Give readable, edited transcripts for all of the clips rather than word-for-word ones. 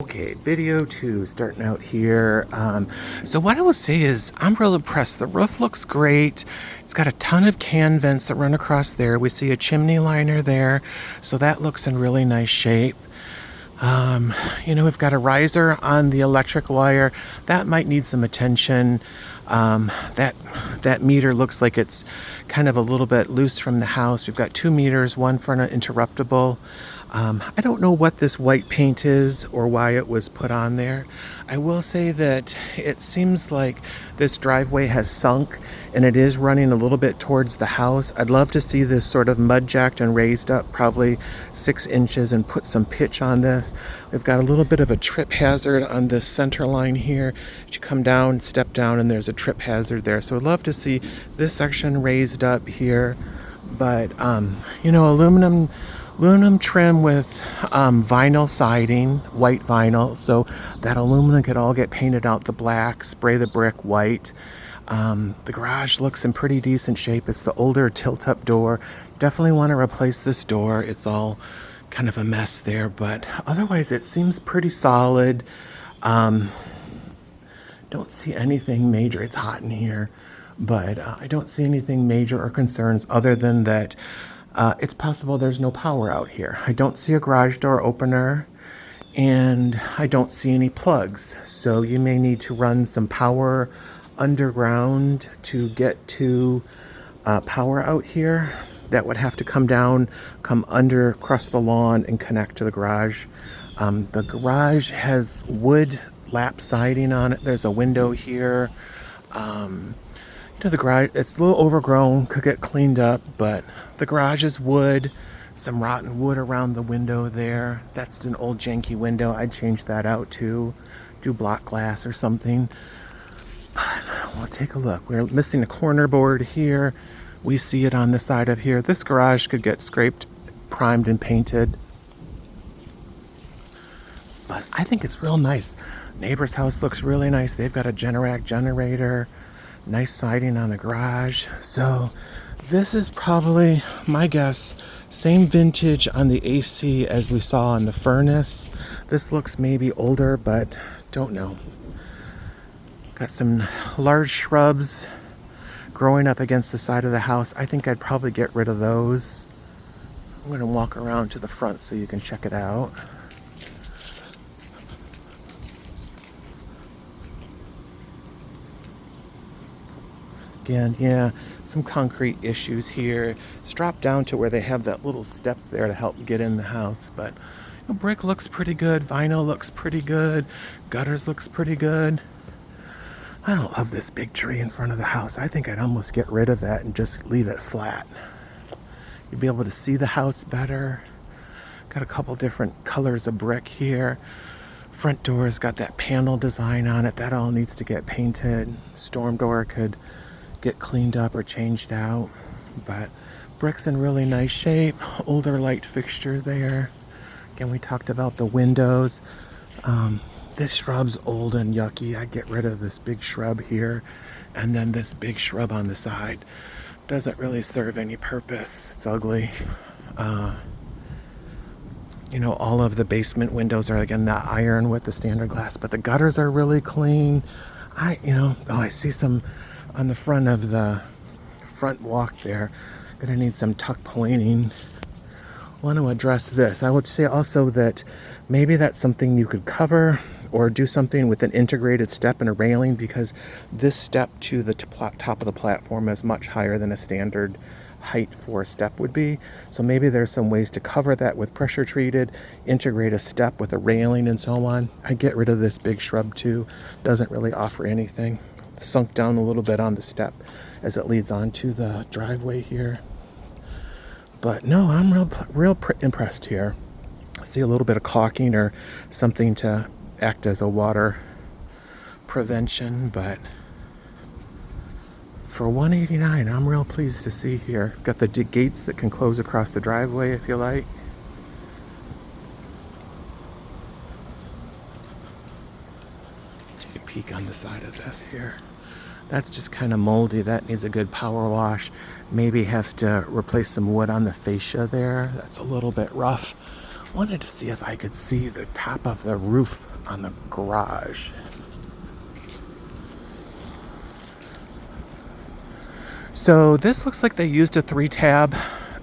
Okay, video 2 starting out here. So what I will say is I'm real impressed. The roof looks great. It's got a ton of can vents that run across there. We see a chimney liner there, so that looks in really nice shape. We've got a riser on the electric wire. That might need some attention. That meter looks like it's kind of a little bit loose from the house. We've got 2 meters, one for an interruptible. I don't know what this white paint is or why it was put on there. I will say that it seems like this driveway has sunk and it is running a little bit towards the house. I'd love to see this sort of mud jacked and raised up probably 6 inches and put some pitch on this. We've got a little bit of a trip hazard on this center line here. You come down, step down, and there's a trip hazard there. So I'd love to see this section raised up here. But, aluminum trim with vinyl siding, white vinyl, so that aluminum could all get painted out the black, spray the brick white. The garage looks in pretty decent shape. It's the older tilt-up door. Definitely want to replace this door. It's all kind of a mess there, but otherwise it seems pretty solid. Don't see anything major. It's hot in here, but I don't see anything major or concerns other than that it's possible there's no power out here. I don't see a garage door opener, and I don't see any plugs. So you may need to run some power underground to get to power out here. That would have to come down, come under, across the lawn, and connect to the garage. The garage has wood lap siding on it. There's a window here. The garage, it's a little overgrown, could get cleaned up, but the garage is wood, some rotten wood around the window there. That's an old janky window. I'd change that out too, do block glass or something. But we'll take a look. We're missing a corner board here. We see it on the side of here. This garage could get scraped, primed, and painted. But I think it's real nice. Neighbor's house looks really nice. They've got a Generac generator. Nice siding on the garage. So this is probably, my guess, same vintage on the AC as we saw on the furnace. This looks maybe older, but don't know. Got some large shrubs growing up against the side of the house. I think I'd probably get rid of those. I'm going to walk around to the front so you can check it out. Again, yeah, some concrete issues here. It's dropped down to where they have that little step there to help get in the house. But brick looks pretty good. Vinyl looks pretty good. Gutters looks pretty good. I don't love this big tree in front of the house. I think I'd almost get rid of that and just leave it flat. You'd be able to see the house better. Got a couple different colors of brick here. Front door's got that panel design on it. That all needs to get painted. Storm door could get cleaned up or changed out, but brick's in really nice shape. Older light fixture there. Again, we talked about the windows. This shrub's old and yucky. I'd get rid of this big shrub here, and then this big shrub on the side. Doesn't really serve any purpose. It's ugly. All of the basement windows are, again, that iron with the standard glass, but the gutters are really clean. I see some on the front of the front walk there. Gonna need some tuck pointing. Want to address this. I would say also that maybe that's something you could cover or do something with an integrated step and a railing, because this step to the top of the platform is much higher than a standard height for a step would be. So maybe there's some ways to cover that with pressure treated, integrate a step with a railing and so on. I'd get rid of this big shrub too. Doesn't really offer anything. Sunk down a little bit on the step as it leads onto the driveway here. But no, I'm real impressed here. I see a little bit of caulking or something to act as a water prevention, but for $189, I'm real pleased to see here. Got the gates that can close across the driveway if you like. Take a peek on the side of this here. That's just kind of moldy. That needs a good power wash. Maybe have to replace some wood on the fascia there. That's a little bit rough. Wanted to see if I could see the top of the roof on the garage. So this looks like they used a 3-tab.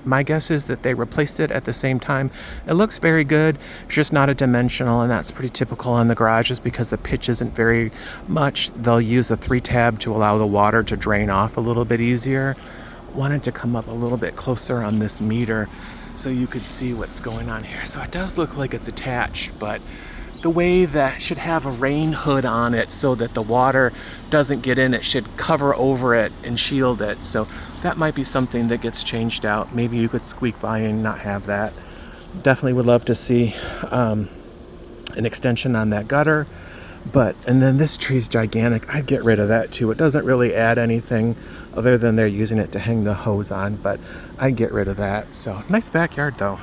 My guess is that they replaced it at the same time. It looks very good, it's just not a dimensional, and that's pretty typical on the garages because the pitch isn't very much. They'll use a 3-tab to allow the water to drain off a little bit easier. Wanted to come up a little bit closer on this meter so you could see what's going on here. So it does look like it's attached, but the way that should have a rain hood on it so that the water doesn't get in, it should cover over it and shield it. So that might be something that gets changed out. Maybe you could squeak by and not have that. Definitely would love to see an extension on that gutter. And then this tree's gigantic. I'd get rid of that too. It doesn't really add anything other than they're using it to hang the hose on, but I'd get rid of that. So nice backyard though.